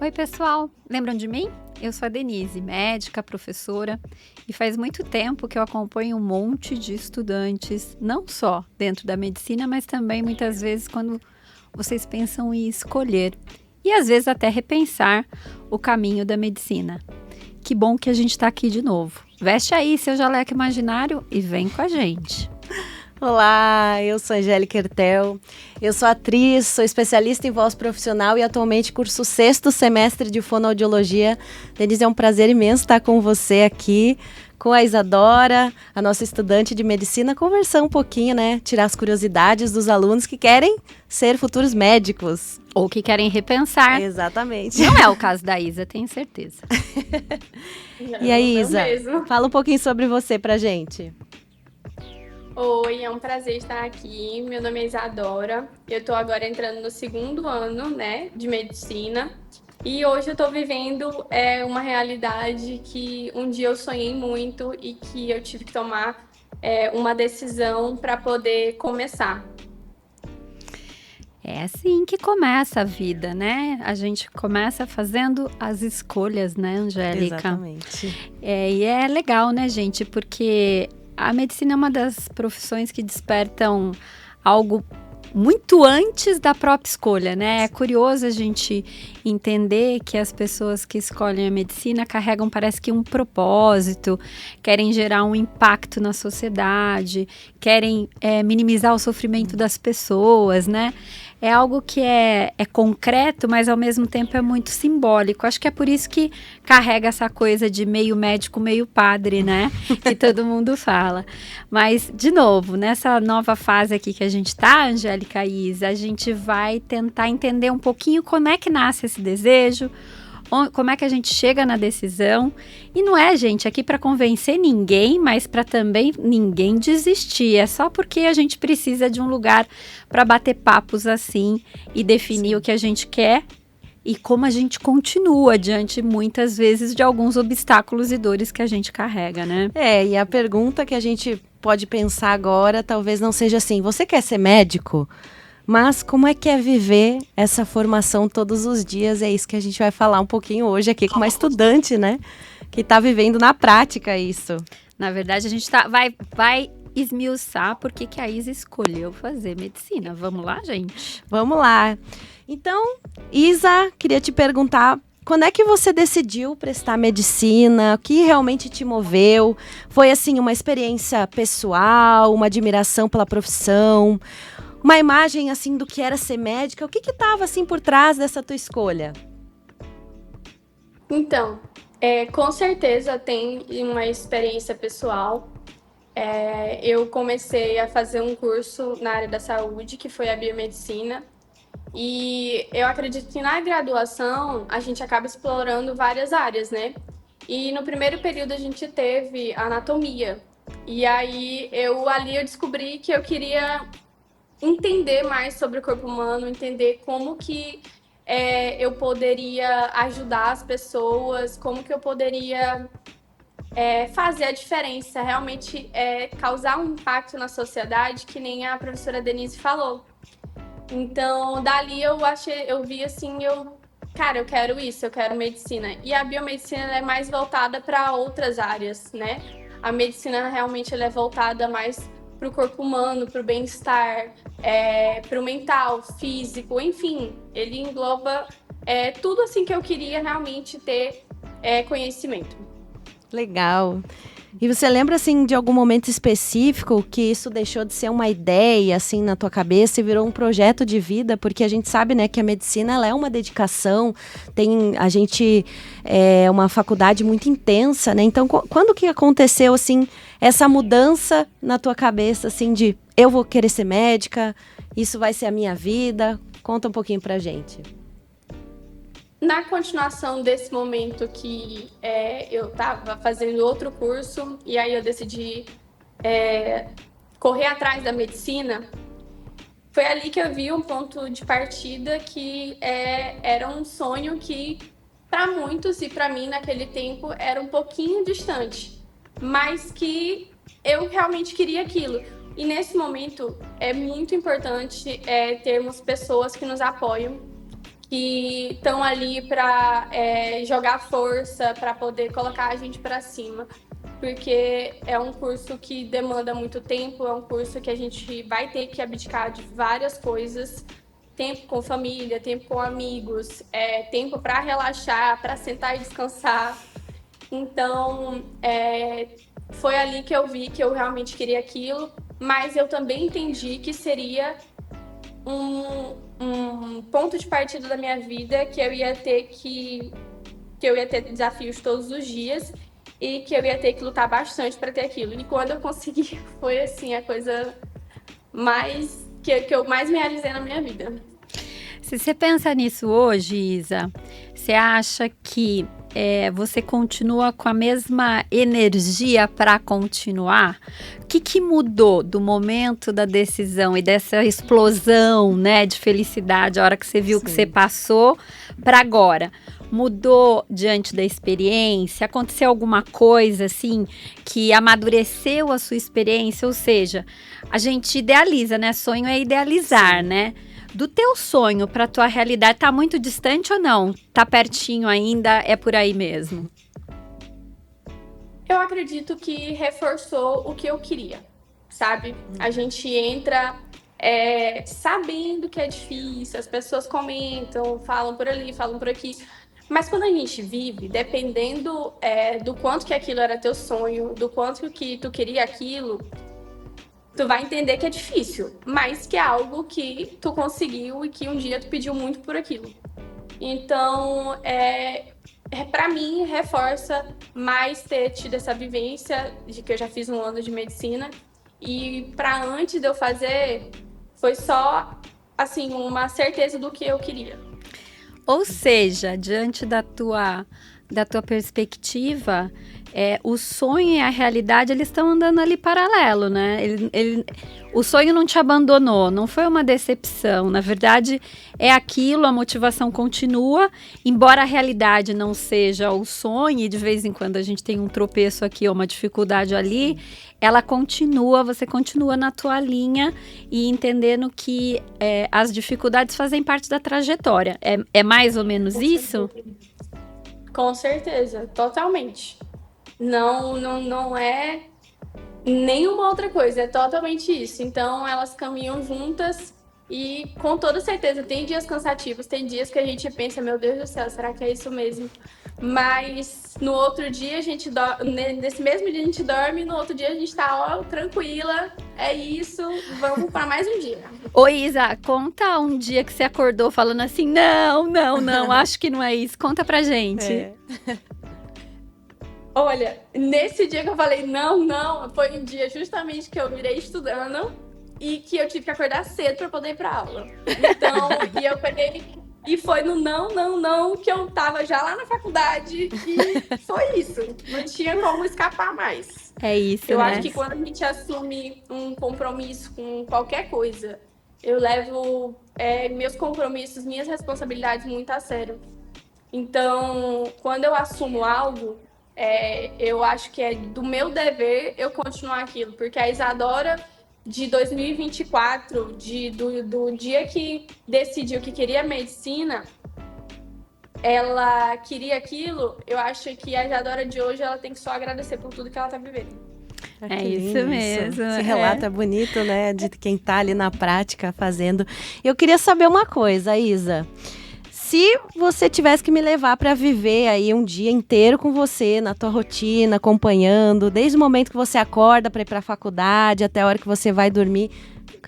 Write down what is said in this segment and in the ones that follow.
Oi, pessoal! Lembram de mim? Eu sou a Denise, médica, professora, e faz muito tempo que eu acompanho um monte de estudantes, não só dentro da medicina, mas também muitas vezes quando vocês pensam em escolher e às vezes até repensar o caminho da medicina. Que bom que a gente está aqui de novo. Veste aí seu jaleco imaginário e vem com a gente. Olá, eu sou Angélica Hertel, eu sou atriz, sou especialista em voz profissional e atualmente curso o 6º semestre de fonoaudiologia. Denise, é um prazer imenso estar com você aqui, com a Isadora, a nossa estudante de medicina, conversar um pouquinho, né? Tirar as curiosidades dos alunos que querem ser futuros médicos. Ou que querem repensar. Exatamente. Não é o caso da Isa, tenho certeza. E aí, Não Isa, mesmo. fala um pouquinho sobre você pra gente. Oi, é um prazer estar aqui. Meu nome é Isadora. Eu estou agora entrando no 2º ano, né, de medicina. E hoje eu estou vivendo uma realidade que um dia eu sonhei muito e que eu tive que tomar uma decisão para poder começar. É assim que começa a vida, né? A gente começa fazendo as escolhas, né, Angélica? Exatamente. E é legal, né, gente? Porque a medicina é uma das profissões que despertam algo muito antes da própria escolha, né? É curioso a gente entender que as pessoas que escolhem a medicina carregam, parece que um propósito, querem gerar um impacto na sociedade, querem minimizar o sofrimento das pessoas, né? É algo que é concreto, mas ao mesmo tempo é muito simbólico. Acho que é por isso que carrega essa coisa de meio médico, meio padre, né? Que todo mundo fala. Mas, de novo, nessa nova fase aqui que a gente tá, Angélica e Isa, a gente vai tentar entender um pouquinho como é que nasce esse desejo, como é que a gente chega na decisão. E não é, gente, aqui para convencer ninguém, mas para também ninguém desistir. É só porque a gente precisa de um lugar para bater papos assim e definir Sim. o que a gente quer e como a gente continua diante, muitas vezes, de alguns obstáculos e dores que a gente carrega, né? E a pergunta que a gente pode pensar agora talvez não seja assim, você quer ser médico? Mas como é que é viver essa formação todos os dias? É isso que a gente vai falar um pouquinho hoje aqui com uma estudante, né? Que está vivendo na prática isso. Na verdade, a gente vai esmiuçar por que a Isa escolheu fazer medicina. Vamos lá, gente? Vamos lá. Então, Isa, queria te perguntar, quando é que você decidiu prestar medicina? O que realmente te moveu? Foi, assim, uma experiência pessoal, uma admiração pela profissão, uma imagem, assim, do que era ser médica? O que estava, assim, por trás dessa tua escolha? Então, com certeza tem uma experiência pessoal. Eu comecei a fazer um curso na área da saúde, que foi a biomedicina. E eu acredito que na graduação a gente acaba explorando várias áreas, né? E no primeiro período a gente teve anatomia. E aí eu descobri que eu queria entender mais sobre o corpo humano, entender como que eu poderia ajudar as pessoas, como que eu poderia fazer a diferença, realmente causar um impacto na sociedade, que nem a professora Denise falou. Então, dali eu vi assim, cara, eu quero isso, eu quero medicina. E a biomedicina é mais voltada para outras áreas, né? A medicina realmente ela é voltada mais para o corpo humano, para o bem-estar, para o mental, físico, enfim. Ele engloba tudo assim que eu queria realmente ter conhecimento. Legal. E você lembra, assim, de algum momento específico que isso deixou de ser uma ideia, assim, na tua cabeça e virou um projeto de vida? Porque a gente sabe, né, que a medicina, ela é uma dedicação, é uma faculdade muito intensa, né? Então, quando que aconteceu, assim, essa mudança na tua cabeça, assim, de eu vou querer ser médica, isso vai ser a minha vida? Conta um pouquinho pra gente. Na continuação desse momento que eu estava fazendo outro curso e aí eu decidi correr atrás da medicina, foi ali que eu vi um ponto de partida que era um sonho que, para muitos e para mim naquele tempo, era um pouquinho distante, mas que eu realmente queria aquilo. E nesse momento é muito importante termos pessoas que nos apoiam, que estão ali para jogar força, para poder colocar a gente para cima. Porque é um curso que demanda muito tempo, é um curso que a gente vai ter que abdicar de várias coisas. Tempo com família, tempo com amigos, tempo para relaxar, para sentar e descansar. Então, foi ali que eu vi que eu realmente queria aquilo, mas eu também entendi que seria um ponto de partida da minha vida, que eu ia ter desafios todos os dias e que eu ia ter que lutar bastante para ter aquilo. E quando eu consegui, foi assim a coisa mais que eu mais me realizei na minha vida. Se você pensa nisso hoje, Isa, você acha que você continua com a mesma energia para continuar? O que mudou do momento da decisão e dessa explosão, né, de felicidade, a hora que você viu que você passou, para agora? Mudou diante da experiência? Aconteceu alguma coisa assim que amadureceu a sua experiência? Ou seja, a gente idealiza, né? Sonho é idealizar, né? Do teu sonho para tua realidade, tá muito distante ou não? Tá pertinho ainda? É por aí mesmo? Eu acredito que reforçou o que eu queria, sabe? A gente entra sabendo que é difícil, as pessoas comentam, falam por ali, falam por aqui. Mas quando a gente vive, dependendo do quanto que aquilo era teu sonho, do quanto que tu queria aquilo, tu vai entender que é difícil, mas que é algo que tu conseguiu e que um dia tu pediu muito por aquilo. Então, para mim, reforça mais ter tido essa vivência de que eu já fiz 1 ano de medicina. E para antes de eu fazer, foi só, assim, uma certeza do que eu queria. Ou seja, diante da tua perspectiva, o sonho e a realidade, eles estão andando ali paralelo, né? O sonho não te abandonou, não foi uma decepção. Na verdade, é aquilo, a motivação continua, embora a realidade não seja o sonho, e de vez em quando a gente tem um tropeço aqui ou uma dificuldade ali, ela continua, você continua na tua linha e entendendo que as dificuldades fazem parte da trajetória. É mais ou menos isso? Com certeza, totalmente. Não é nenhuma outra coisa, é totalmente isso. Então, elas caminham juntas e, com toda certeza, tem dias cansativos, tem dias que a gente pensa, meu Deus do céu, será que é isso mesmo? Mas no outro dia, nesse mesmo dia a gente dorme, no outro dia a gente tá, tranquila, é isso, vamos para mais um dia. Ô Isa, conta um dia que você acordou falando assim, não, acho que não é isso. Conta pra gente. Olha, nesse dia que eu falei não, foi um dia justamente que eu virei estudando e que eu tive que acordar cedo para poder ir pra aula. Então, e eu peguei e foi no não que eu tava já lá na faculdade e foi isso. Não tinha como escapar mais. É isso, eu né? acho que quando a gente assume um compromisso com qualquer coisa, eu levo meus compromissos, minhas responsabilidades muito a sério. Então, quando eu assumo algo, eu acho que é do meu dever eu continuar aquilo, porque a Isadora de 2024, do dia que decidiu que queria medicina, ela queria aquilo, eu acho que a Isadora de hoje ela tem que só agradecer por tudo que ela tá vivendo. É isso mesmo. Esse relato é bonito, né? De quem tá ali na prática fazendo. Eu queria saber uma coisa, Isa. Se você tivesse que me levar para viver aí um dia inteiro com você, na tua rotina, acompanhando, desde o momento que você acorda para ir para a faculdade até a hora que você vai dormir,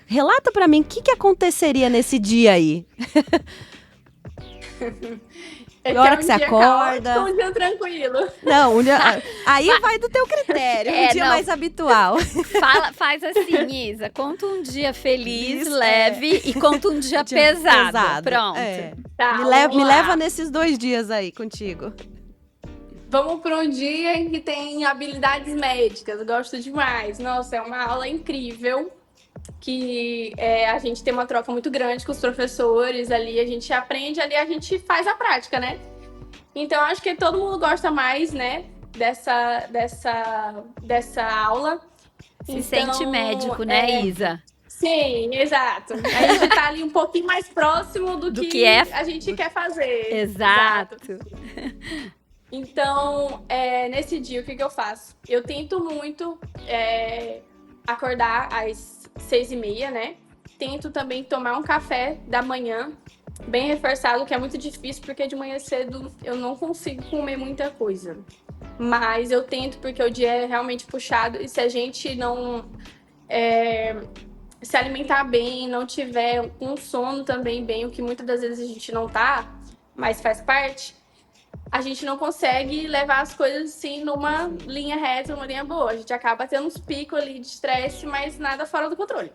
relata para mim o que aconteceria nesse dia aí. Que hora que você acorda? Caótico, um dia tranquilo. Não, aí vai do teu critério, um dia mais habitual. Faz assim, Isa, conta um dia feliz, leve e conta um dia pesado. Pronto. Tá, me leva nesses 2 dias aí contigo. Vamos para um dia em que tem habilidades médicas, gosto demais. Nossa, é uma aula incrível, que a gente tem uma troca muito grande com os professores ali, a gente aprende ali, a gente faz a prática, né? Então, acho que todo mundo gosta mais, né, dessa aula. Se sente médico, né, Isa? Sim, exato. A gente tá ali um pouquinho mais próximo do que a gente quer fazer. Exato. Então, nesse dia, o que eu faço? Eu tento muito acordar às 6h30, né? Tento também tomar um café da manhã, bem reforçado, que é muito difícil, porque de manhã cedo eu não consigo comer muita coisa. Mas eu tento, porque o dia é realmente puxado, e se a gente não se alimentar bem, não tiver um sono também bem, o que muitas das vezes a gente não tá, mas faz parte, a gente não consegue levar as coisas assim numa linha reta, numa linha boa. A gente acaba tendo uns picos ali de estresse, mas nada fora do controle.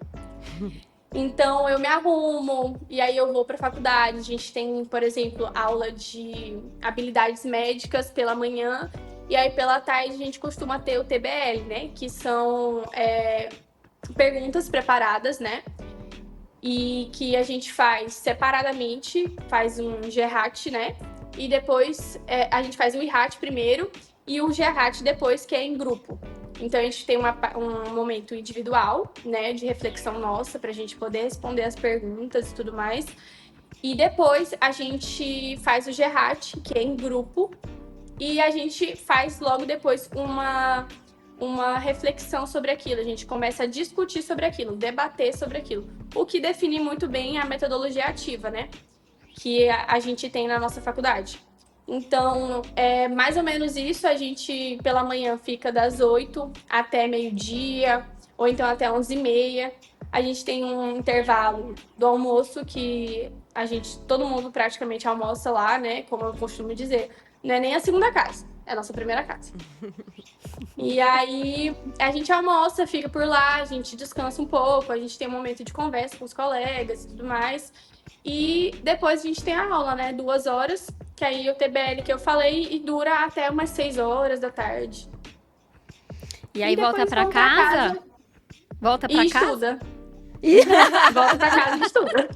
Então eu me arrumo e aí eu vou para a faculdade. A gente tem, por exemplo, aula de habilidades médicas pela manhã e aí pela tarde a gente costuma ter o TBL, né? Que são perguntas preparadas, né? E que a gente faz separadamente, faz um GERAT, né? E depois a gente faz o IRAT primeiro e o GERAT depois, que é em grupo. Então a gente tem um momento individual, né, de reflexão nossa, para a gente poder responder as perguntas e tudo mais. E depois a gente faz o GERAT, que é em grupo, e a gente faz logo depois uma reflexão sobre aquilo. A gente começa a discutir sobre aquilo, debater sobre aquilo. O que define muito bem a metodologia ativa, né? Que a gente tem na nossa faculdade. Então, mais ou menos isso. A gente, pela manhã, fica das 8 até meio-dia, ou então até 11h30. A gente tem um intervalo do almoço que todo mundo praticamente almoça lá, né? Como eu costumo dizer. Não é nem a segunda casa, é a nossa primeira casa. E aí, a gente almoça, fica por lá, a gente descansa um pouco, a gente tem um momento de conversa com os colegas e tudo mais. E depois a gente tem a aula, né? 2 horas, que aí o TBL que eu falei, e dura até umas 6 horas da tarde. E aí volta pra casa? Volta pra casa? Estuda. Volta pra casa e estuda.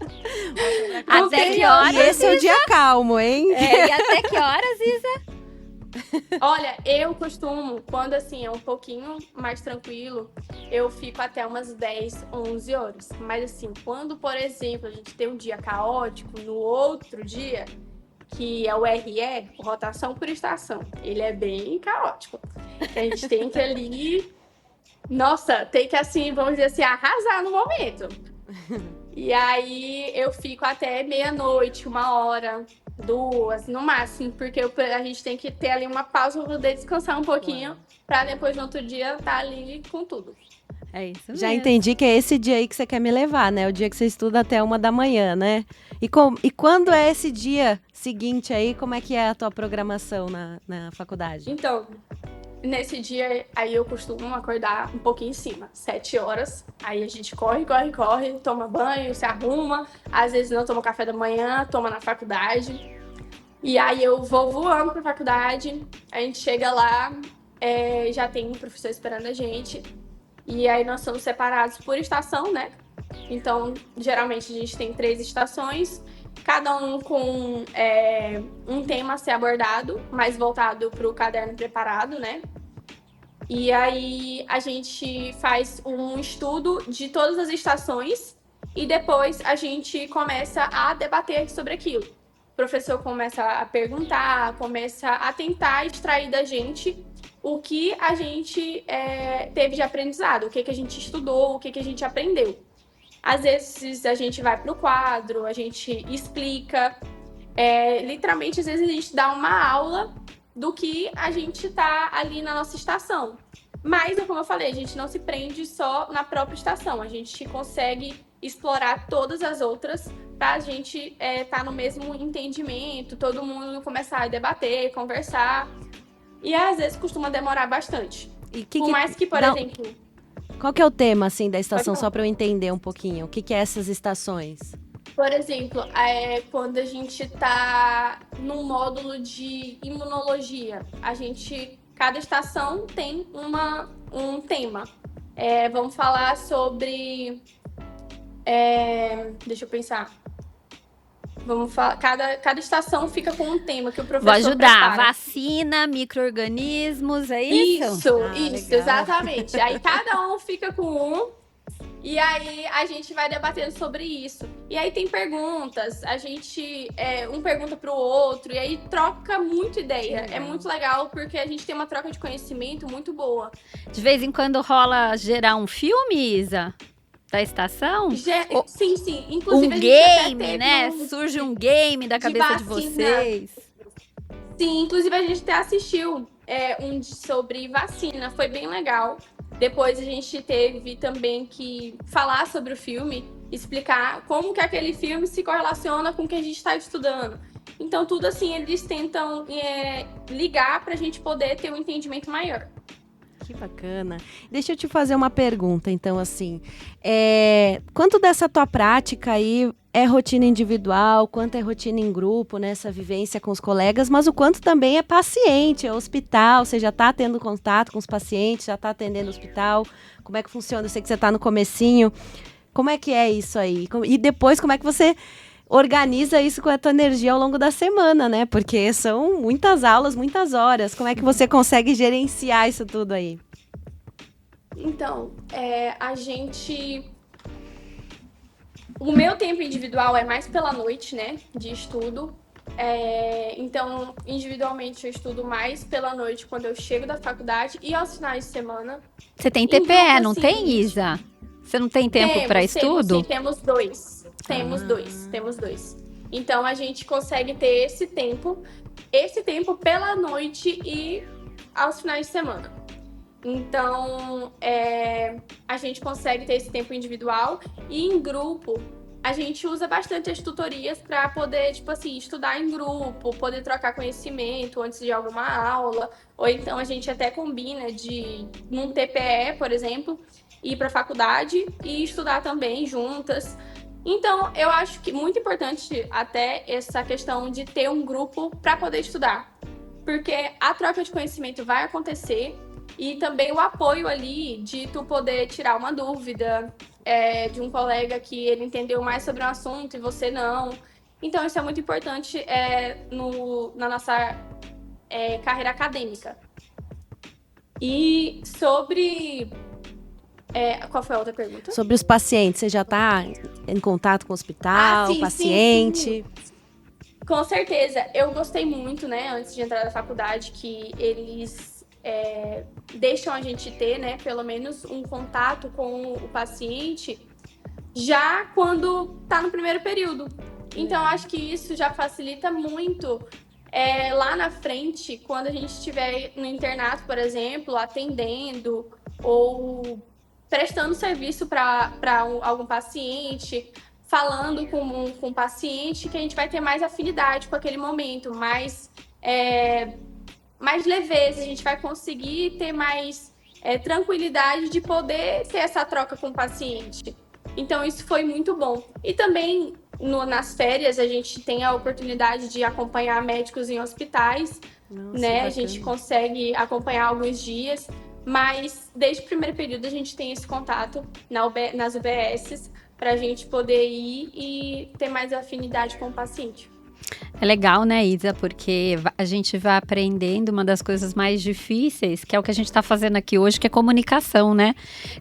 Até que horas? E esse é o dia calmo, hein? E até que horas, Isa? Olha, eu costumo, quando assim é um pouquinho mais tranquilo, eu fico até umas 10, 11 horas. Mas assim, quando, por exemplo, a gente tem um dia caótico, no outro dia, que é o RE, rotação por estação, ele é bem caótico. A gente tem que ali, nossa, tem que assim, vamos dizer assim, arrasar no momento. E aí eu fico até meia-noite, 1h, 2, no máximo, porque a gente tem que ter ali uma pausa para poder descansar um pouquinho, para depois no outro dia estar ali com tudo. É isso mesmo. Já entendi que é esse dia aí que você quer me levar, né? O dia que você estuda até 1h, né? E quando é esse dia seguinte aí, como é que é a tua programação na faculdade? Então, nesse dia aí eu costumo acordar um pouquinho em cima, 7 horas. Aí a gente corre, toma banho, se arruma. Às vezes não toma café da manhã, toma na faculdade. E aí eu vou voando pra faculdade, a gente chega lá, já tem um professor esperando a gente. E aí nós somos separados por estação, né? Então, geralmente a gente tem 3 estações, cada um com um tema a ser abordado, mais voltado para o caderno preparado, né? E aí a gente faz um estudo de todas as estações e depois a gente começa a debater sobre aquilo. O professor começa a perguntar, começa a tentar extrair da gente o que a gente teve de aprendizado, o que a gente estudou, o que a gente aprendeu. Às vezes a gente vai para o quadro, a gente explica. Literalmente, às vezes a gente dá uma aula do que a gente tá ali na nossa estação. Mas, como eu falei, a gente não se prende só na própria estação. A gente consegue explorar todas as outras para a gente tá no mesmo entendimento, todo mundo começar a debater, conversar. E às vezes costuma demorar bastante. Por mais que, por exemplo... Qual que é o tema, assim, da estação, só para eu entender um pouquinho? O que é essas estações? Por exemplo, quando a gente está num módulo de imunologia, cada estação tem um tema. Vamos falar sobre... deixa eu pensar. Vamos falar, cada estação fica com um tema que o professor Vou ajudar. prepara. Vacina, micro-organismos, é isso? Isso, exatamente. Aí cada um fica com um. E aí a gente vai debatendo sobre isso. E aí tem perguntas, a gente um pergunta pro outro, e aí troca muito ideia. É muito legal porque a gente tem uma troca de conhecimento muito boa. De vez em quando rola gerar um filme, Isa? Da estação? Sim, sim. Inclusive, um a gente até game, teve né? Surge um game da cabeça de vacina. vocês. Sim, inclusive a gente até assistiu um sobre vacina, foi bem legal. Depois a gente teve também que falar sobre o filme, explicar como que aquele filme se correlaciona com o que a gente está estudando. Então, tudo assim, eles tentam ligar para a gente poder ter um entendimento maior. Que bacana. Deixa eu te fazer uma pergunta, então, assim. Quanto dessa tua prática aí é rotina individual, quanto é rotina em grupo, nessa vivência com os colegas, mas o quanto também é paciente, é hospital, você já está tendo contato com os pacientes, já está atendendo o hospital, como é que funciona? Eu sei que você está no comecinho, como é que é isso aí? E depois, como é que você organiza isso com a tua energia ao longo da semana, né? Porque são muitas aulas, muitas horas, como é que você consegue gerenciar isso tudo aí? Então, o meu tempo individual é mais pela noite, né, de estudo. Então, individualmente, eu estudo mais pela noite quando eu chego da faculdade e aos finais de semana. Você tem TPE, não tem, Isa? Você não tem tempo para estudo? Sim, temos dois. Temos dois. Então, a gente consegue ter esse tempo pela noite e aos finais de semana. Então, a gente consegue ter esse tempo individual e em grupo, a gente usa bastante as tutorias para poder, tipo assim, estudar em grupo, poder trocar conhecimento antes de alguma aula, ou então a gente até combina de, num TPE, por exemplo, ir para a faculdade e estudar também juntas. Então, eu acho que muito importante até essa questão de ter um grupo para poder estudar, porque a troca de conhecimento vai acontecer e também o apoio ali de tu poder tirar uma dúvida de um colega que ele entendeu mais sobre um assunto e você não. Então, isso é muito importante na nossa carreira acadêmica. E sobre... qual foi a outra pergunta? Sobre os pacientes, você já está em contato com o hospital, sim, paciente? Sim. Com certeza. Eu gostei muito, né, antes de entrar na faculdade, que eles deixam a gente ter, né, pelo menos um contato com o paciente já quando está no primeiro período. Então, acho que isso já facilita muito lá na frente, quando a gente estiver no internato, por exemplo, atendendo ou prestando serviço para algum paciente, falando com o paciente, que a gente vai ter mais afinidade com aquele momento, mais leveza, a gente vai conseguir ter mais tranquilidade de poder ter essa troca com o paciente. Então, isso foi muito bom. E também, nas férias, a gente tem a oportunidade de acompanhar médicos em hospitais, né? A gente consegue acompanhar alguns dias, mas desde o primeiro período a gente tem esse contato nas UBSs para a gente poder ir e ter mais afinidade com o paciente. É legal, né, Isa? Porque a gente vai aprendendo uma das coisas mais difíceis, que é o que a gente está fazendo aqui hoje, que é comunicação, né?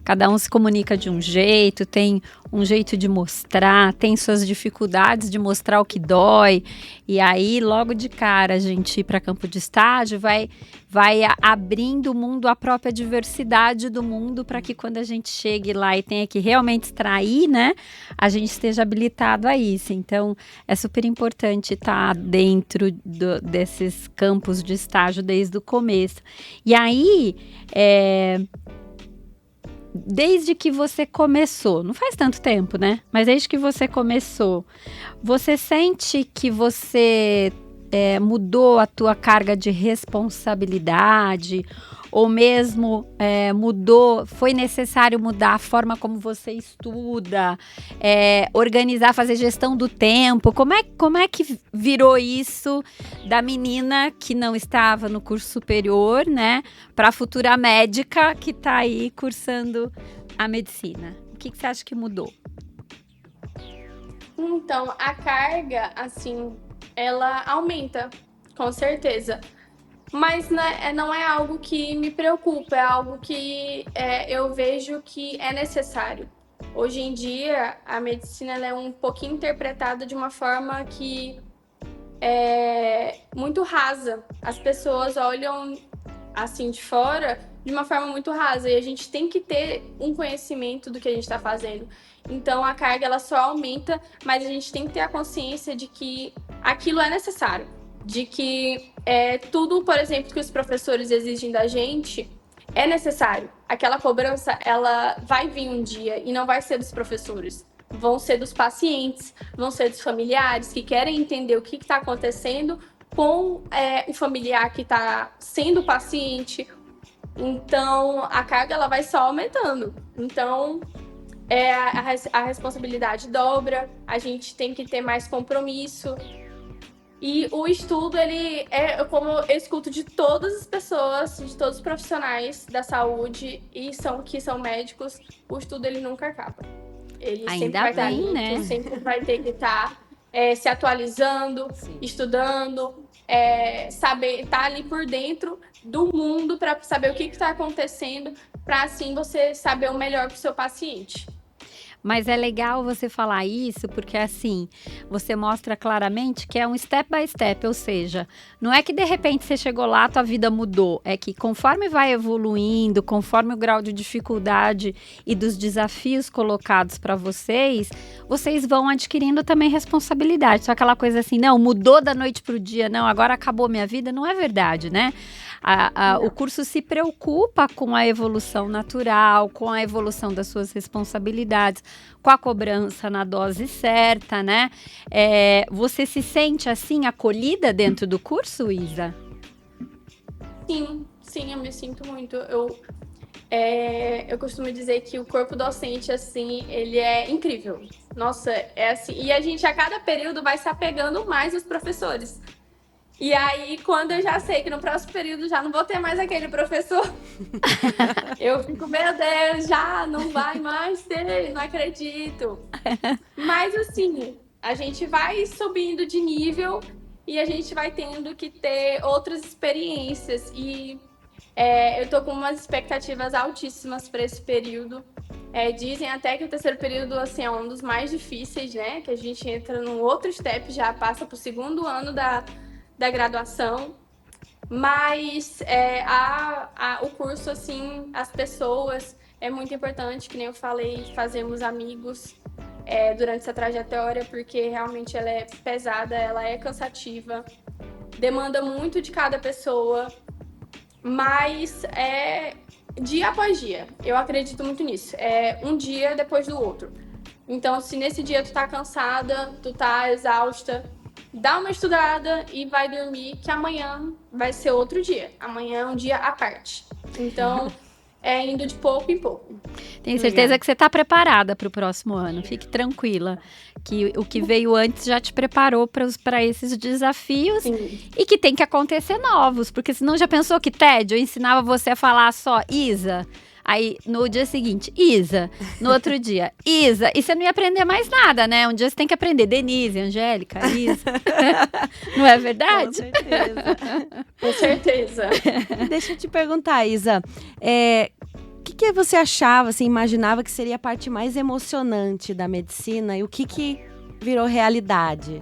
Cada um se comunica de um jeito, tem um jeito de mostrar, tem suas dificuldades de mostrar o que dói. E aí, logo de cara, a gente ir para campo de estágio vai abrindo o mundo, a própria diversidade do mundo, para que quando a gente chegue lá e tenha que realmente extrair, né, a gente esteja habilitado a isso. Então, é super importante estar dentro desses campos de estágio desde o começo. E aí, desde que você começou, não faz tanto tempo, né? Mas desde que você começou, você sente que você mudou a tua carga de responsabilidade, ou mesmo foi necessário mudar a forma como você estuda, organizar, fazer gestão do tempo? Como é que virou isso da menina que não estava no curso superior, né, para a futura médica que está aí cursando a medicina? O que você acha que mudou? Então, a carga, assim, ela aumenta, com certeza. Mas né, não é algo que me preocupa, é algo que eu vejo que é necessário. hoje em dia a medicina ela é um pouquinho interpretada de uma forma que é muito rasa. As pessoas olham assim de fora de uma forma muito rasa e a gente tem que ter um conhecimento do que a gente está fazendo. Então a carga ela só aumenta, mas a gente tem que ter a consciência de que aquilo é necessário, de que tudo, por exemplo, que os professores exigem da gente é necessário. Aquela cobrança ela vai vir um dia e não vai ser dos professores. Vão ser dos pacientes, vão ser dos familiares que querem entender o que está acontecendo com o familiar que está sendo paciente. Então, a carga ela vai só aumentando. Então, a responsabilidade dobra, a gente tem que ter mais compromisso. E o estudo, ele como eu escuto de todas as pessoas, de todos os profissionais da saúde que são médicos, o estudo ele nunca acaba. Ele sempre Ainda vai estar bem, ali, né? sempre vai ter que estar se atualizando, estudando, saber estar ali por dentro do mundo para saber o que está acontecendo, para assim você saber o melhor para o seu paciente. Mas é legal você falar isso, porque assim, você mostra claramente que é um step by step, ou seja, não é que de repente você chegou lá, tua vida mudou, é que conforme vai evoluindo, conforme o grau de dificuldade e dos desafios colocados para vocês vão adquirindo também responsabilidade. Só aquela coisa assim, não, mudou da noite pro dia, não, agora acabou minha vida, não é verdade, né? O curso se preocupa com a evolução natural, com a evolução das suas responsabilidades, com a cobrança na dose certa, né? Você se sente assim acolhida dentro do curso, Isa? Sim, eu me sinto muito. Eu costumo dizer que o corpo docente, assim, ele é incrível. Nossa, é assim. E a gente, a cada período, vai se apegando mais aos professores. E aí, quando eu já sei que no próximo período já não vou ter mais aquele professor, eu fico, meu Deus, já não vai mais ter, não acredito. Mas assim, a gente vai subindo de nível e a gente vai tendo que ter outras experiências. E eu tô com umas expectativas altíssimas para esse período. Dizem até que o terceiro período assim, é um dos mais difíceis, né? Que a gente entra num outro step, já passa pro segundo ano da graduação, mas o curso, assim, as pessoas, é muito importante, que nem eu falei, fazermos amigos durante essa trajetória, porque realmente ela é pesada, ela é cansativa, demanda muito de cada pessoa, mas dia após dia, eu acredito muito nisso, um dia depois do outro. Então, se nesse dia tu tá cansada, tu tá exausta, dá uma estudada e vai dormir, que amanhã vai ser outro dia. Amanhã é um dia à parte. Então, indo de pouco em pouco. Tenho certeza que você está preparada para o próximo ano. Fique tranquila, que o que veio antes já te preparou para esses desafios. Sim. E que tem que acontecer novos, porque senão já pensou que tédio? Eu ensinava você a falar só Isa. Aí, no dia seguinte, Isa. No outro dia, Isa. E você não ia aprender mais nada, né? Um dia você tem que aprender Denise, Angélica, Isa. Não é verdade? Com certeza. Com certeza. Deixa eu te perguntar, Isa. O que você achava, assim, imaginava que seria a parte mais emocionante da medicina e o que virou realidade?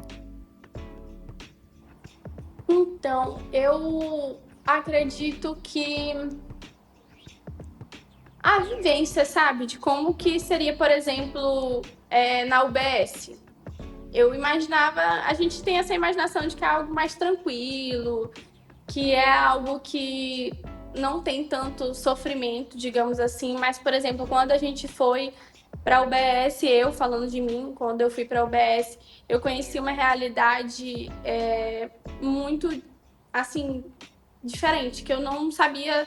Então, eu acredito que a vivência, sabe? De como que seria, por exemplo, na UBS. Eu imaginava, a gente tem essa imaginação de que é algo mais tranquilo, que é algo que não tem tanto sofrimento, digamos assim. Mas, por exemplo, quando a gente foi para a UBS, eu falando de mim, quando eu fui para a UBS, eu conheci uma realidade muito, assim, diferente, que eu não sabia.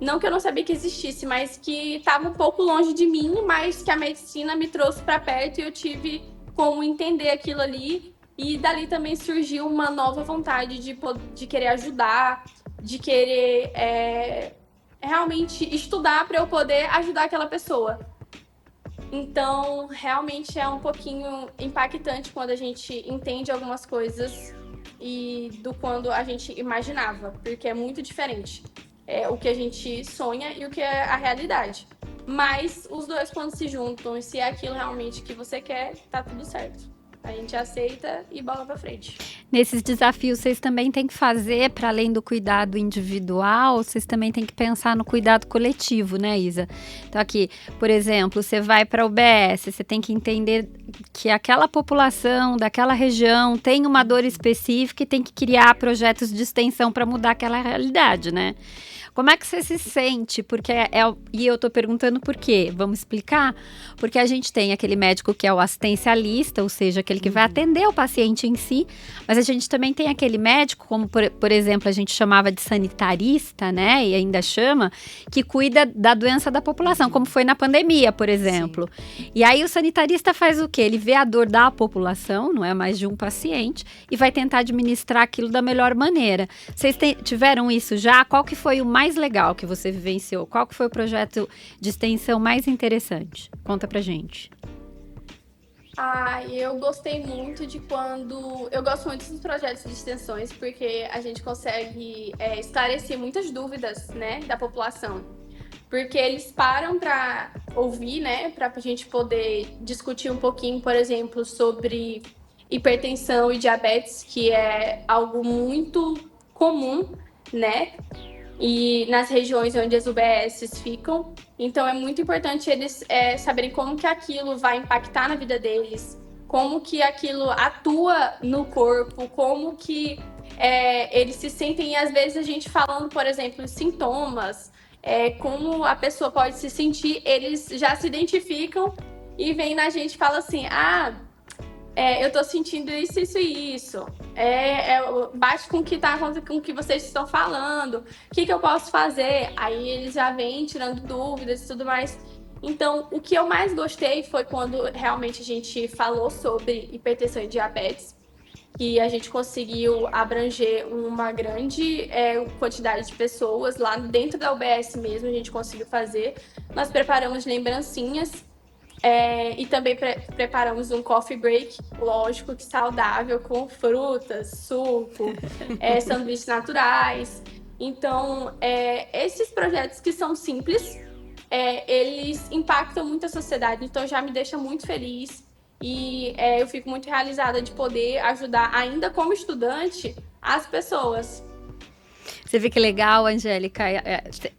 Não que eu não sabia que existisse, mas que estava um pouco longe de mim, mas que a medicina me trouxe para perto e eu tive como entender aquilo ali. E dali também surgiu uma nova vontade de querer ajudar, de querer realmente estudar para eu poder ajudar aquela pessoa. Então, realmente é um pouquinho impactante quando a gente entende algumas coisas e do quando a gente imaginava, porque é muito diferente. O que a gente sonha e o que é a realidade. Mas os dois, quando se juntam, e se é aquilo realmente que você quer, tá tudo certo. A gente aceita e bola pra frente. Nesses desafios, vocês também têm que fazer, para além do cuidado individual, vocês também têm que pensar no cuidado coletivo, né, Isa? Então, aqui, por exemplo, você vai para o UBS, você tem que entender que aquela população daquela região tem uma dor específica e tem que criar projetos de extensão para mudar aquela realidade, né? Como é que você se sente? Porque e eu tô perguntando por quê? Vamos explicar? Porque a gente tem aquele médico que é o assistencialista, ou seja, aquele que vai atender o paciente em si, mas a gente também tem aquele médico, como por exemplo, a gente chamava de sanitarista, né? E ainda chama, que cuida da doença da população, como foi na pandemia, por exemplo. Sim. E aí o sanitarista faz o quê? Ele vê a dor da população, não é mais de um paciente, e vai tentar administrar aquilo da melhor maneira. Vocês tiveram isso já? Qual que foi o mais legal que você vivenciou? Qual que foi o projeto de extensão mais interessante? Conta pra gente. Eu gostei muito de quando... Eu gosto muito dos projetos de extensões, porque a gente consegue esclarecer muitas dúvidas, né, da população. Porque eles param para ouvir, né, para a gente poder discutir um pouquinho, por exemplo, sobre hipertensão e diabetes, que é algo muito comum, né, e nas regiões onde as UBSs ficam. Então, é muito importante eles saberem como que aquilo vai impactar na vida deles, como que aquilo atua no corpo, como que eles se sentem. E, às vezes, a gente falando, por exemplo, sintomas, como a pessoa pode se sentir, eles já se identificam e vêm na gente e falam assim, eu tô sentindo isso, isso e isso. Bate com o que com o que vocês estão falando. O que eu posso fazer? Aí eles já vêm tirando dúvidas e tudo mais. Então, o que eu mais gostei foi quando realmente a gente falou sobre hipertensão e diabetes, que a gente conseguiu abranger uma grande quantidade de pessoas lá dentro da UBS mesmo, a gente conseguiu fazer. Nós preparamos lembrancinhas. E também preparamos um coffee break, lógico que saudável, com frutas, suco, sanduíches naturais. Então, esses projetos que são simples, eles impactam muito a sociedade, então já me deixa muito feliz. E eu fico muito realizada de poder ajudar, ainda como estudante, as pessoas. Você vê que legal, Angélica,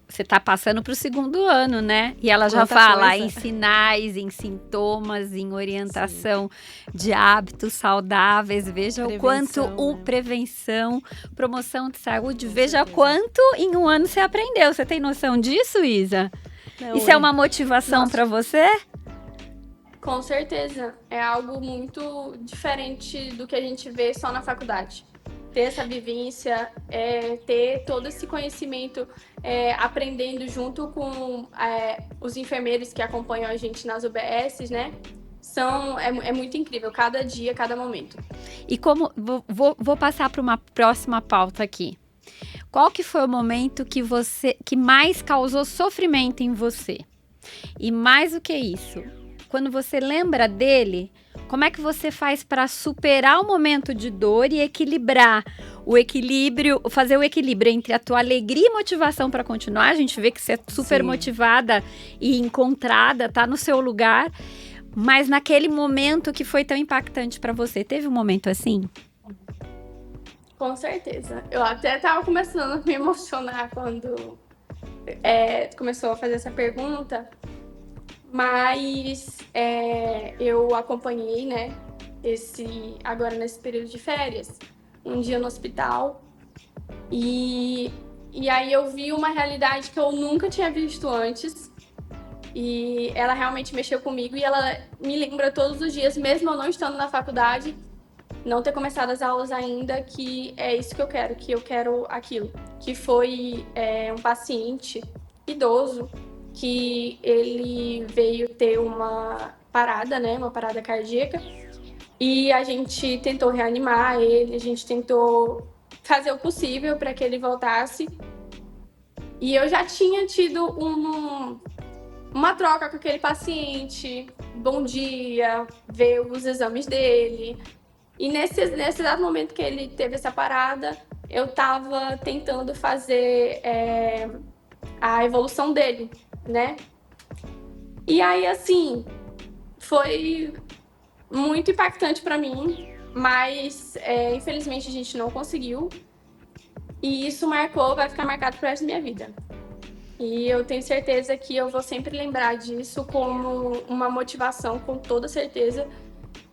você está passando para o 2º ano, né? E ela já fala em sinais, em sintomas, em orientação de hábitos saudáveis. Veja o quanto prevenção, promoção de saúde, veja quanto em um ano você aprendeu. Você tem noção disso, Isa? Não, isso é uma motivação para você? Com certeza. É algo muito diferente do que a gente vê só na faculdade. Ter essa vivência, ter todo esse conhecimento, aprendendo junto com os enfermeiros que acompanham a gente nas UBSs, né? É muito incrível, cada dia, cada momento. E como vou passar para uma próxima pauta aqui. Qual que foi o momento que mais causou sofrimento em você? E mais do que isso, quando você lembra dele, como é que você faz para superar o momento de dor e equilibrar fazer o equilíbrio entre a tua alegria e motivação para continuar? A gente vê que você é super motivada e encontrada, tá no seu lugar, mas naquele momento que foi tão impactante para você, teve um momento assim? Com certeza. Eu até estava começando a me emocionar quando começou a fazer essa pergunta. Mas eu acompanhei, né, agora nesse período de férias, um dia no hospital, e aí eu vi uma realidade que eu nunca tinha visto antes, e ela realmente mexeu comigo, e ela me lembra todos os dias, mesmo eu não estando na faculdade, não ter começado as aulas ainda, que é isso que eu quero aquilo, que foi um paciente idoso, que ele veio ter uma parada, né, uma parada cardíaca, e a gente tentou reanimar ele, a gente tentou fazer o possível para que ele voltasse, e eu já tinha tido uma troca com aquele paciente, bom dia, ver os exames dele, e nesse exato momento que ele teve essa parada, eu estava tentando fazer a evolução dele, né? E aí, assim, foi muito impactante para mim, mas infelizmente a gente não conseguiu. E isso vai ficar marcado pro resto da minha vida. E eu tenho certeza que eu vou sempre lembrar disso como uma motivação, com toda certeza.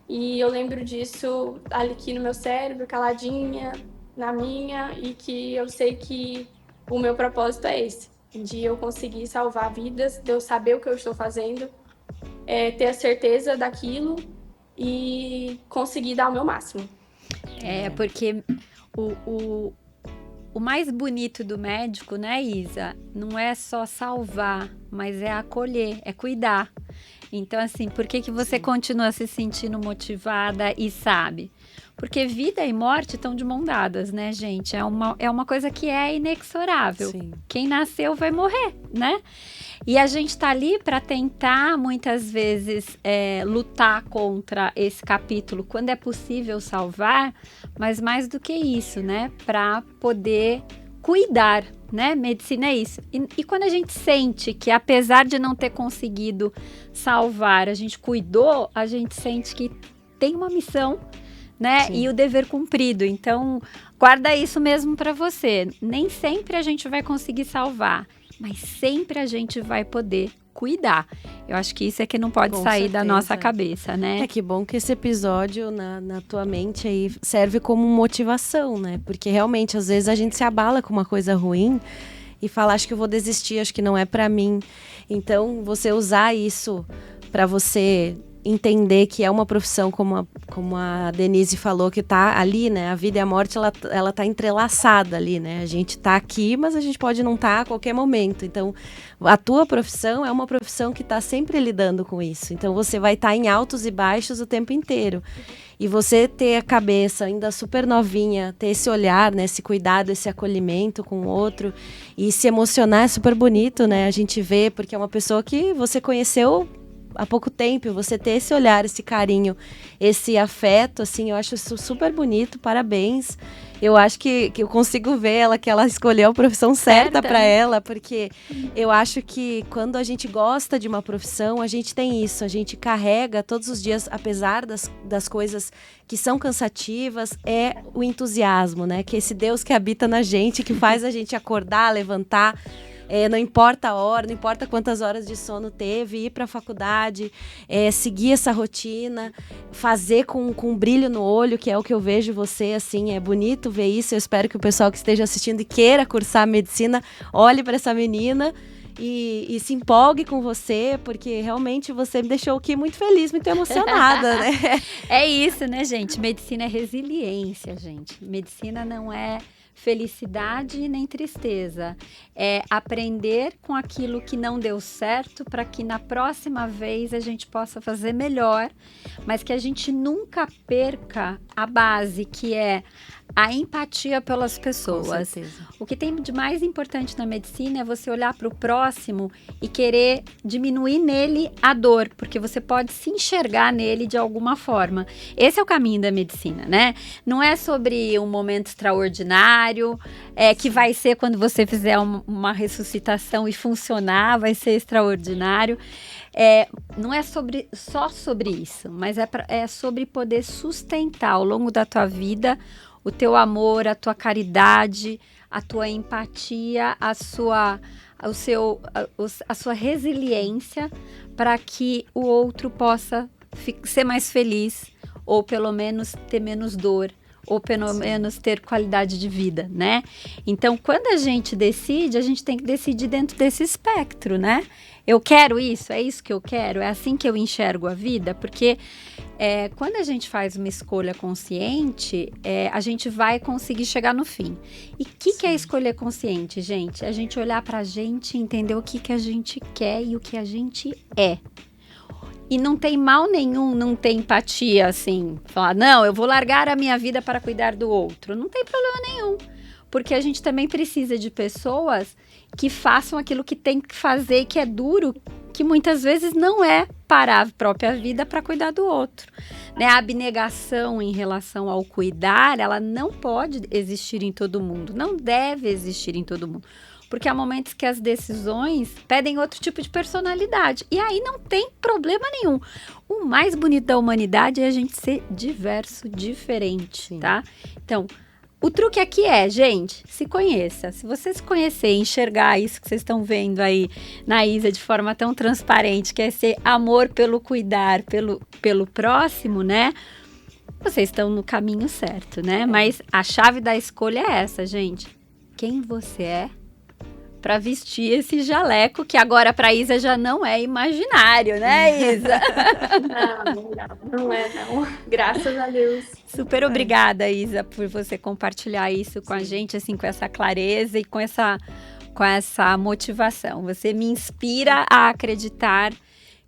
E eu lembro disso ali aqui no meu cérebro, caladinha, na minha, e que eu sei que o meu propósito é esse, de eu conseguir salvar vidas, de eu saber o que eu estou fazendo, ter a certeza daquilo e conseguir dar o meu máximo. Porque o mais bonito do médico, né, Isa? Não é só salvar, mas é acolher, é cuidar. Então, assim, por que você continua se sentindo motivada e sabe? Porque vida e morte estão de mão dadas, né, gente? É uma coisa que é inexorável. Sim. Quem nasceu vai morrer, né? E a gente tá ali para tentar, muitas vezes, lutar contra esse capítulo, quando é possível salvar, mas mais do que isso, né? Para poder cuidar, né? Medicina é isso. E quando a gente sente que, apesar de não ter conseguido salvar, a gente cuidou, a gente sente que tem uma missão, né? Sim. E o dever cumprido. Então, guarda isso mesmo para você. Nem sempre a gente vai conseguir salvar, mas sempre a gente vai poder cuidar. Eu acho que isso é que não pode Com sair certeza. da nossa cabeça, né? Que bom que esse episódio na tua mente aí serve como motivação, né? Porque realmente, às vezes, a gente se abala com uma coisa ruim e fala, acho que eu vou desistir, acho que não é pra mim. Então, você usar isso pra você entender que é uma profissão, como a Denise falou, que tá ali, né? A vida e a morte, ela tá entrelaçada ali, né? A gente tá aqui, mas a gente pode não estar a qualquer momento. Então, a tua profissão é uma profissão que tá sempre lidando com isso. Então, você vai estar em altos e baixos o tempo inteiro. E você ter a cabeça ainda super novinha, ter esse olhar, né? Esse cuidado, esse acolhimento com o outro e se emocionar é super bonito, né? A gente vê, porque é uma pessoa que você conheceu há pouco tempo, você ter esse olhar, esse carinho, esse afeto, assim, eu acho isso super bonito, parabéns. Eu acho que eu consigo ver que ela escolheu a profissão certa para ela, porque eu acho que quando a gente gosta de uma profissão, a gente tem isso, a gente carrega todos os dias, apesar das coisas que são cansativas, é o entusiasmo, né? Que é esse Deus que habita na gente, que faz a gente acordar, levantar. Não importa a hora, não importa quantas horas de sono teve, ir para a faculdade, seguir essa rotina, fazer com um brilho no olho, que é o que eu vejo você, assim, é bonito ver isso. Eu espero que o pessoal que esteja assistindo e queira cursar medicina, olhe para essa menina e se empolgue com você, porque realmente você me deixou aqui muito feliz, muito emocionada, né? É isso, né, gente? Medicina é resiliência, gente. Medicina não é felicidade nem tristeza, é aprender com aquilo que não deu certo para que na próxima vez a gente possa fazer melhor, mas que a gente nunca perca a base, que é a empatia pelas pessoas. Com certeza. O que tem de mais importante na medicina é você olhar para o próximo e querer diminuir nele a dor, porque você pode se enxergar nele de alguma forma. Esse é o caminho da medicina, né? Não é sobre um momento extraordinário, que vai ser quando você fizer uma ressuscitação e funcionar, vai ser extraordinário. Não é só sobre isso, mas é sobre poder sustentar ao longo da tua vida o teu amor, a tua caridade, a tua empatia, a sua resiliência para que o outro possa ser mais feliz ou pelo menos ter menos dor ou pelo menos ter qualidade de vida, né? Então, quando a gente decide, a gente tem que decidir dentro desse espectro, né? Eu quero isso, é isso que eu quero, é assim que eu enxergo a vida, porque quando a gente faz uma escolha consciente, a gente vai conseguir chegar no fim. E o que é escolher consciente, gente? É a gente olhar pra gente e entender o que a gente quer e o que a gente é. E não tem mal nenhum, não tem empatia, assim, falar, não, eu vou largar a minha vida para cuidar do outro. Não tem problema nenhum, porque a gente também precisa de pessoas que façam aquilo que tem que fazer, que é duro, que muitas vezes não é parar a própria vida para cuidar do outro. Né? A abnegação em relação ao cuidar, ela não pode existir em todo mundo, não deve existir em todo mundo. porque há momentos que as decisões pedem outro tipo de personalidade. E aí não tem problema nenhum. O mais bonito da humanidade é a gente ser diverso, diferente, Sim. tá? Então, o truque aqui é, gente, se conheça. Se você se conhecer e enxergar isso que vocês estão vendo aí na Isa de forma tão transparente, que é ser amor pelo cuidar, pelo próximo, né? Vocês estão no caminho certo, né? Mas a chave da escolha é essa, gente. Quem você é para vestir esse jaleco, que agora para Isa já não é imaginário, né, Isa? Não é, não. Graças a Deus. Super obrigada, Isa, por você compartilhar isso com a gente, assim, com essa clareza e com essa motivação. Você me inspira a acreditar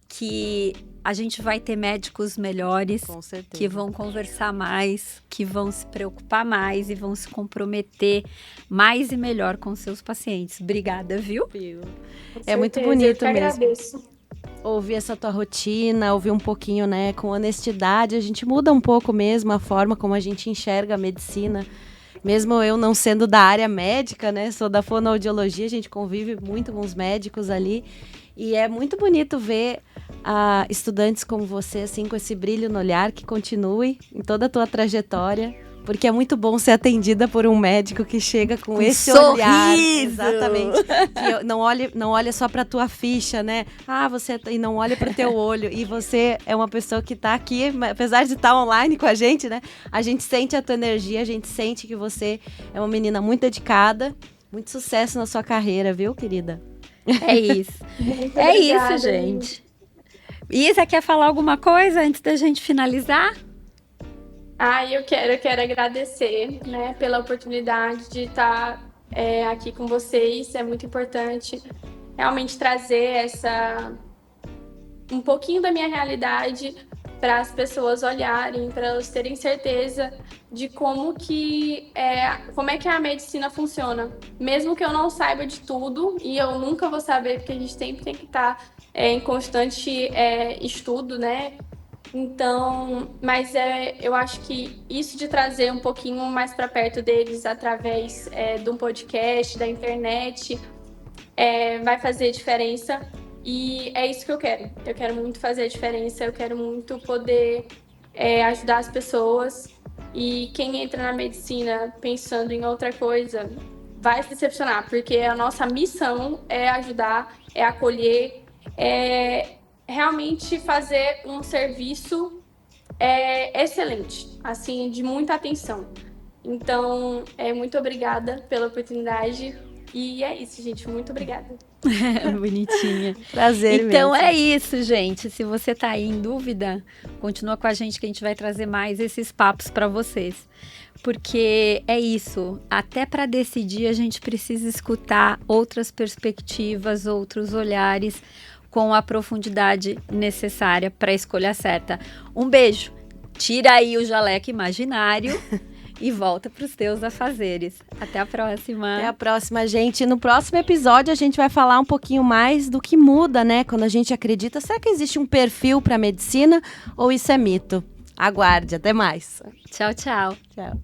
que a gente vai ter médicos melhores, Com certeza. que vão conversar mais, que vão se preocupar mais e vão se comprometer mais e melhor com seus pacientes. Obrigada, viu? É muito certeza, bonito eu que mesmo. agradeço. Ouvir essa tua rotina, ouvir um pouquinho, né, com honestidade, a gente muda um pouco mesmo a forma como a gente enxerga a medicina. Mesmo eu não sendo da área médica, né, sou da fonoaudiologia, a gente convive muito com os médicos ali. E é muito bonito ver estudantes como você, assim, com esse brilho no olhar, que continue em toda a tua trajetória. Porque é muito bom ser atendida por um médico que chega com esse olhar. Exatamente. Que não olha só pra tua ficha, né? E não olha pro teu olho. E você é uma pessoa que tá aqui, apesar de estar online com a gente, né? A gente sente a tua energia, a gente sente que você é uma menina muito dedicada. Muito sucesso na sua carreira, viu, querida? É isso. Muito É obrigada, isso, gente. Isa, quer falar alguma coisa antes da gente finalizar? Eu quero agradecer, né, pela oportunidade de estar aqui com vocês. É muito importante realmente trazer um pouquinho da minha realidade para as pessoas olharem, para elas terem certeza de como é que a medicina funciona. Mesmo que eu não saiba de tudo, e eu nunca vou saber, porque a gente sempre tem que estar em constante estudo, né? Então, mas eu acho que isso de trazer um pouquinho mais para perto deles através de um podcast, da internet, vai fazer diferença. E é isso que eu quero. Eu quero muito fazer a diferença, eu quero muito poder ajudar as pessoas. E quem entra na medicina pensando em outra coisa vai se decepcionar, porque a nossa missão é ajudar, é acolher, realmente fazer um serviço excelente, assim, de muita atenção. Então, muito obrigada pela oportunidade. E é isso, gente. Muito obrigada. Bonitinha. Prazer Então mesmo. é isso, gente. Se você tá aí em dúvida, continua com a gente que a gente vai trazer mais esses papos para vocês. Porque é isso, até para decidir a gente precisa escutar outras perspectivas, outros olhares com a profundidade necessária para a escolha certa. Um beijo. Tira aí o jaleco imaginário e volta para os teus afazeres. Até a próxima. Até a próxima, gente. No próximo episódio a gente vai falar um pouquinho mais do que muda, né? Quando a gente acredita. Será que existe um perfil para medicina ou isso é mito? Aguarde. Até mais. Tchau, tchau. Tchau.